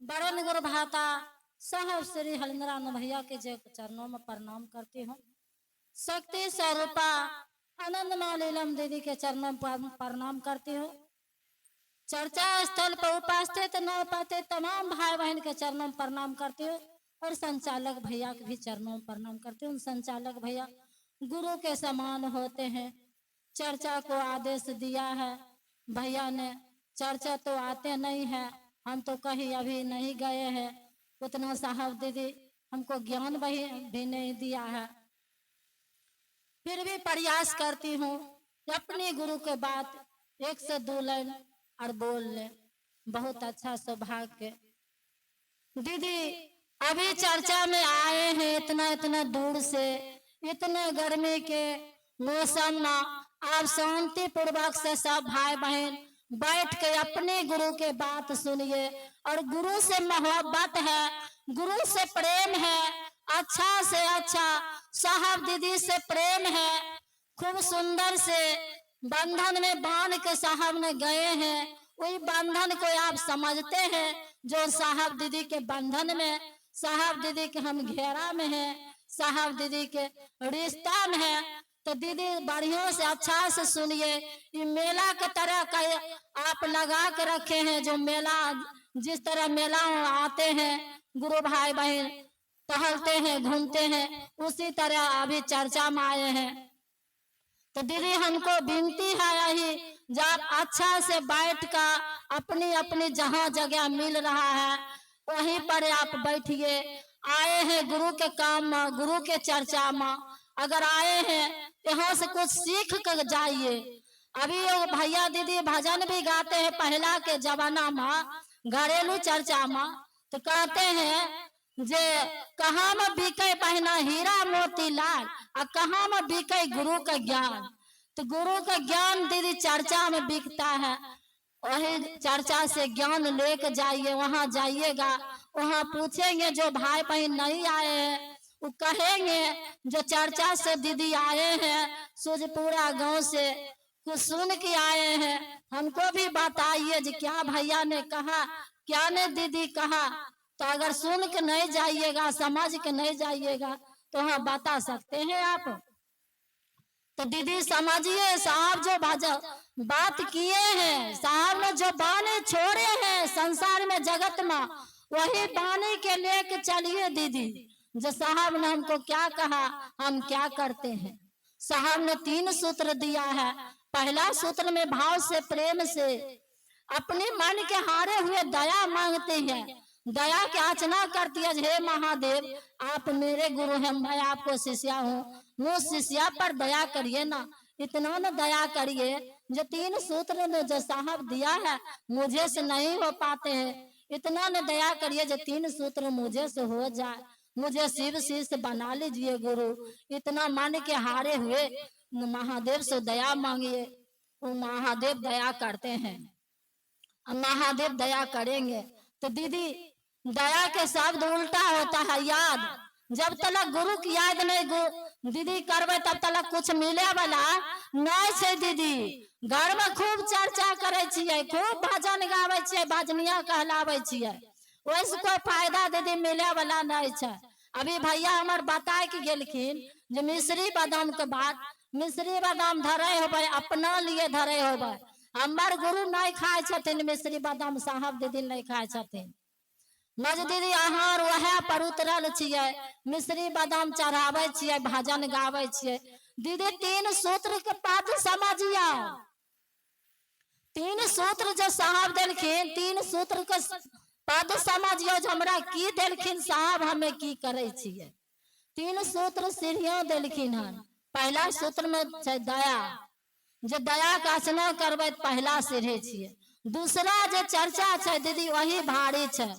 बड़न गुरु भाता साहब श्री हरिंद्रानंद भैया के जय चरणों में प्रणाम करती हूँ। शक्ति स्वरूपा आनंद लीलम दीदी के चरणों में प्रणाम करती हूँ। चर्चा स्थल पर उपस्थित न पाते तमाम भाई बहन के चरणों में प्रणाम करती हूँ और संचालक भैया के भी चरणों में प्रणाम करती हूँ। संचालक भैया गुरु के समान होते हैं। चर्चा को आदेश दिया है भैया ने, चर्चा तो आते नहीं है, हम तो कहीं अभी नहीं गए हैं, उतना साहब दीदी हमको ज्ञान भी नहीं दिया है। फिर भी प्रयास करती हूँ अपने गुरु के बात एक से दो लाइन और बोल ले। बहुत अच्छा सौभाग्य दीदी अभी चर्चा में आए हैं, इतना इतना दूर से, इतने गर्मी के मौसम में आप शांति पूर्वक से सब भाई बहन बैठ के अपने गुरु के बात सुनिए। और गुरु से मोहब्बत है, गुरु से प्रेम है, अच्छा से अच्छा साहब दीदी से प्रेम है। खूब सुंदर से बंधन में बांध के साहब ने गए हैं, वही बंधन को आप समझते हैं जो साहब दीदी के बंधन में, साहब दीदी के हम घेरा में हैं, साहब दीदी के रिश्ता में है। तो दीदी बढ़िया से अच्छा से सुनिए। ये मेला के तरह का आप लगा के रखे हैं, जो मेला जिस तरह मेला आते हैं गुरु भाई बहन टहलते हैं घूमते हैं, उसी तरह अभी चर्चा में आए हैं। तो दीदी हमको विनती है यही, जब अच्छा से बैठ कर अपनी अपनी जहाँ जगह मिल रहा है वहीं पर आप बैठिए। आए हैं गुरु के काम में, गुरु के चर्चा में, अगर आए हैं यहाँ से कुछ सीख कर जाइए। अभी भैया दीदी भजन भी गाते हैं पहला के जमाना में घरेलू चर्चा में, तो कहते हैं जे कहाँ में बिके पहना हीरा मोती लाल और कहाँ में बिके गुरु का ज्ञान। तो गुरु का ज्ञान दीदी चर्चा में बिकता है, वही चर्चा से ज्ञान लेके जाइए। वहाँ जाइएगा, वहाँ पूछेंगे जो भाई बहन नहीं आए हैं, वो कहेंगे जो चर्चा से दीदी आए हैं सूझपुरा गांव से, कुछ सुन के आए हैं, हमको भी बताइए जो क्या भैया ने कहा, क्या ने दीदी कहा। तो अगर सुन के नहीं जाइएगा, समझ के नहीं जाइएगा तो हाँ बता सकते हैं आप। तो दीदी समझिए, साहब जो बात किए हैं, साहब ने जो बाने छोड़े हैं संसार में जगत में, वही बाने के लेके चलिए दीदी। जो साहब ने हमको क्या कहा हम क्या करते हैं। साहब ने 3 सूत्र दिया है। पहला सूत्र में भाव से प्रेम से अपने मन के हारे हुए दया मांगते हैं, दया की याचना करती है। हे महादेव आप मेरे गुरु हैं, मैं आपको शिष्या हूँ, वो शिष्या पर दया करिए ना, इतना न दया करिए। जो 3 सूत्र ने जो साहब दिया है मुझे से नहीं हो पाते हैं, इतना न दया करिए जो 3 सूत्र मुझे से हो जाए, मुझे शिव शिष्य बना लीजिए गुरु। इतना मन के हारे हुए महादेव से दया मांगिए, वो महादेव दया करते हैं, महादेव दया करेंगे। तो दीदी दया के शब्द उल्टा होता है याद। जब तक गुरु की याद नहीं दीदी करवे तब तक कुछ मिले वाला नहीं छे। दीदी घर में खूब चर्चा करे छिए, खूब भजन गावे छिए, भजनिया कहलावे छिए, वैसे कोई फायदा दीदी मिले वाला नहीं छे। अभी भैया हमार बताए के गेलखिन जो मिश्री बादाम के बात, मिश्री बादाम धरे होबे अपना लिए धरे होबे, हमार गुरु नहीं खाए छथिन मिश्री बादाम, साहब दीदी नहीं खाए छथिन। मज दीदी आहार वह पर उतरल छिए, मिश्री बादाम चढ़ावे छिए, भजन गावे छिए। दीदी 3 सूत्र के पाठ समझिया, 3 सूत्र जो साहब देलखिन, 3 सूत्र के पद समझियो जो हमरा की देलखिन साहब, हमें की करे छिए। 3 सूत्र सीढ़ियों देलखिन हन। पहला सूत्र में छै दया, जो दया का आचना करबे पहला सीढ़ी छिए। दूसरा जो चर्चा छै दीदी वही भारी छै,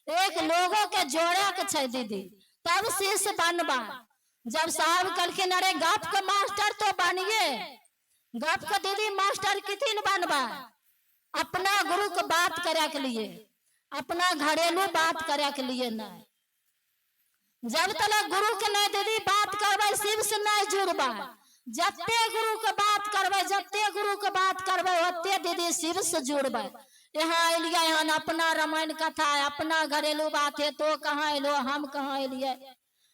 एक लोगों के जोड़े के छै दीदी, तब शिष्य बनबा। जब साहब कहलखिन अरे गप के मास्टर तो बनिए, गप के दीदी मास्टर किथिन बनबा, अपना गुरु के बात करे के लिए, अपना घरेलू बात करे के लिए नहीं। जब तक गुरु के नहीं दीदी बात करबे शिव से नहीं जुड़बा। जत्ते गुरु के बात करबे, जत्ते गुरु के बात करबे ओत्ते दीदी शिव से जुड़बे। यहाँ अलिए हन अपना रामायण कथा अपना घरेलू बात है, तो कहाँ एलो हम कहाँ एलिए।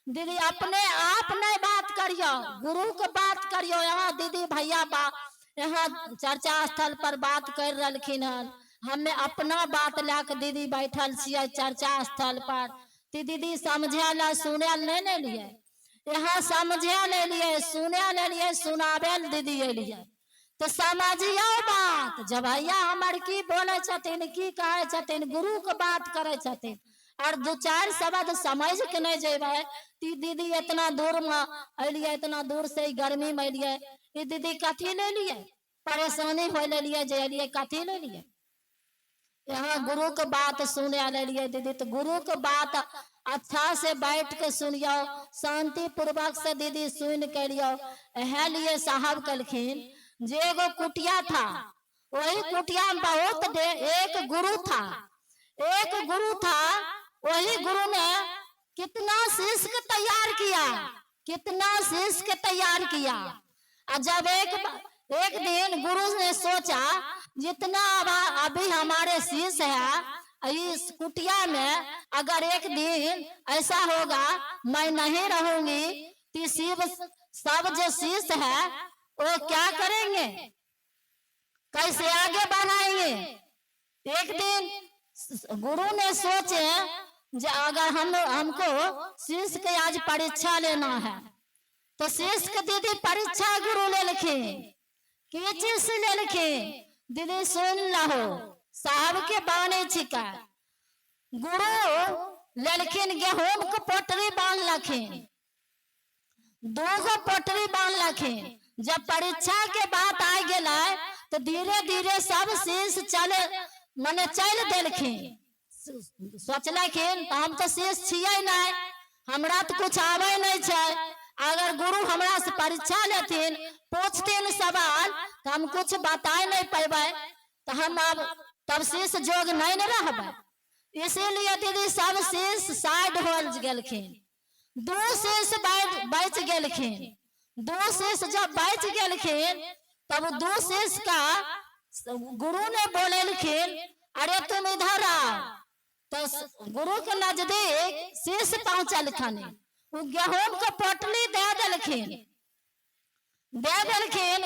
दीदी अपने आप नहीं बात करियो, गुरु के बात करियो। यहाँ दीदी भैया बा यहाँ चर्चा स्थल पर बात कर रखिन हन, हमें अपना बात लाके दीदी बैठल छिए चर्चा स्थल पर। ती दीदी समझे ला सुने नहीं लिए, यहाँ समझे ले लिए सुने ले लिए सुनावे दीदी एलिए। तो समझियो बात, जब भैया हमार की बोले छथिन की कहे छथिन, गुरु के बात करे छथिन और दो चार शब्द समझ के नहीं जेबे। ती दीदी इतना दूर में अलिए, इतना दूर से गर्मी में अलिए, ये दीदी कथी ले लिए परेशानी हो ले लिए जे अलिए कथी ले लिए। यहाँ गुरु के बात सुने ले लिए दीदी, तो गुरु के बात अच्छा से बैठ के सुनियो, शांति पूर्वक से दीदी सुन के लियो। है लिए साहब कलखिन जे एगो कुटिया था, वही कुटिया में बहुत एक गुरु था, एक गुरु था। वही गुरु ने कितना शिष्य तैयार किया, कितना शिष्य तैयार किया। और जब एक दिन गुरु ने सोचा जितना अभी हमारे शिष्य है इस कुटिया में, अगर एक दिन ऐसा होगा मैं नहीं रहूंगी तो सब जो शिष्य है वो क्या करेंगे, कैसे आगे बढ़ाएंगे। एक दिन गुरु ने सोचे जो अगर हमको शिष्य के आज परीक्षा लेना है, तो शिष्य के दीदी परीक्षा गुरु ले लिखे कि चीज से ले लिखे। दीदी सुन लो साहब के बाने छिका, गुरु ललखिन गेहूं के पोटरी बांध लखिन, 2 पोटरी बांध लखिन। जब परीक्षा के बात आ गया तो धीरे धीरे सब शिष्य चले मने चल देलखिन। सोचलखिन हम तो शिष्य छिए नहीं, हमरा तो कुछ आवे नहीं छे, अगर गुरु हमरा से परीक्षा लेथिन पूछथिन सवाल तो हम कुछ बताए नहीं पेबे, तो हम अब तब शिष्य जोग नहीं न रहबे। इसीलिए दीदी सब शिष्य साइड हो गेलखिन, 2 शिष्य बच गेलखिन। 2 शिष्य जब बच गेलखिन तब 2 शिष्य का गुरु ने बोलेलखिन अरे तुम इधर आओ। तो गुरु के नजदीक शिष्य पहुंचल खनी, वो गेहूं के पोटली दे देलखिन।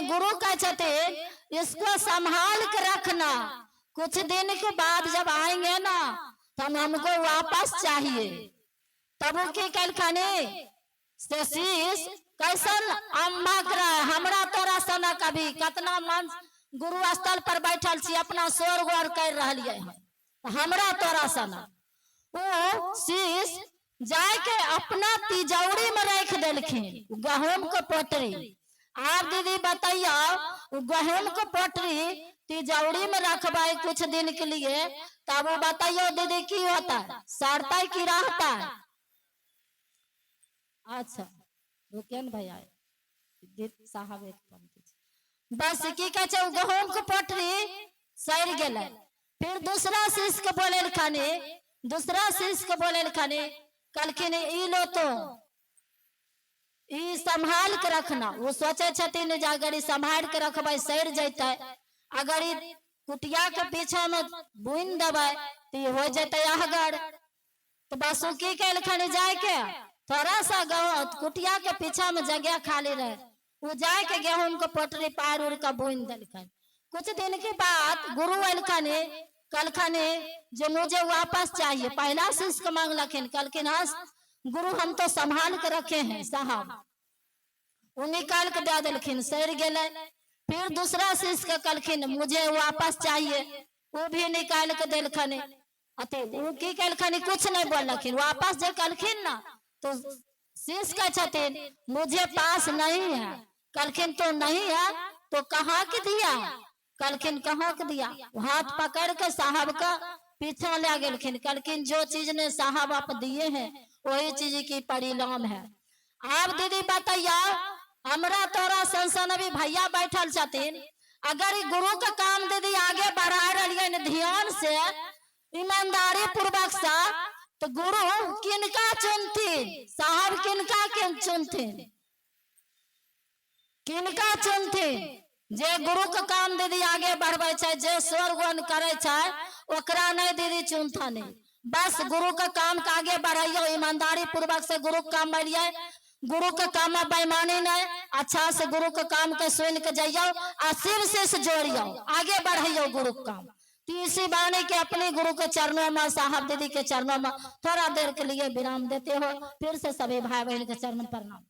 गुरु कहते इसको संभाल के रखना, कुछ दिन के बाद जब आएंगे ना तब हमको वापस चाहिए। तब वो की कलखनी से शीश कैसन अम्मा कर हमरा तोरा सना कभी कतना मन गुरु स्थल पर बैठल छी अपना शोर गोर कर रही है, हमरा तोरा सना। वो शीश जाके अपना तिजौरी में रख देलखिन गहूम के पोटरी। आप दीदी बताइयो गहूम के पोटरी तिजौरी में रखबाई कुछ दिन के लिए, तब वो बताइयो दीदी की होता है, सड़ता की रहता है। अच्छा रुकिए न भैया साहब बस की कहे गहूम के पोटरी सड़ गए। फिर दूसरा शिष्य के बोले खाने, दूसरा शिष्य के बोले खाने कलखिन ई लो तो ई संभाल के रखना। वो सोचे छथिन जे अगर संभाल के रखबे सड़ जैते, अगर कुटिया के पीछे में बुन देवे तो हो जैते अहगर। तो बस की कलखिन जाए के थोड़ा सा कुटिया के पीछे में जगह खाली रहे, वो जाए के गेहूं के पोटरी पार उड़ के बुन दिलखिन। कुछ दिन के बाद गुरु अलखने कलखने जो मुझे वापस चाहिए। पहला शिष्य को मांगलखिन, कलखिन हाँ गुरु हम तो संभाल के रखे हैं साहब, वो निकाल के दे दिलखिन सड़ गए। फिर दूसरा शिष्य के कलखिन मुझे वापस चाहिए, वो भी निकाल के दिलखन। वो की कलखिन कुछ नहीं बोलखिन, वापस जो कलखिन ना तो शिष्य का छथिन मुझे पास नहीं है। कलखिन तो नहीं है तो कहाँ के दिया, कलखिन कहाँ के दिया। हाथ पकड़ के साहब का पीछा ले गेलखिन, कलखिन जो चीज ने साहब आप दिए हैं वही चीज की परिणाम है। आप दीदी बताइया हमरा तोरा संसन भी भैया बैठल छथिन, अगर गुरु का काम दीदी आगे बढ़ा रही ध्यान से ईमानदारी पूर्वक से, तो गुरु किनका चुनथिन, साहब किनका चुनथिन, किनका चुनथिन। जे गुरु के काम दीदी आगे बढ़वे छै, जे स्वर्गवन करे छै, ओकरा नहीं दीदी चुनता नहीं। बस गुरु के काम के आगे बढ़ाइयो, ईमानदारी पूर्वक से गुरु के काम बढ़िए, गुरु के काम में बेईमानी नहीं, अच्छा से गुरु के काम के सुन के जाइयो और शिव से जोड़ियो, आगे बढ़ाइयो गुरु के काम। तो इसी बानी के अपने गुरु के चरणों में, साहब दीदी के चरणों में थोड़ा देर के लिए विराम देते हो। फिर से सभी भाई बहन के चरण में प्रणाम।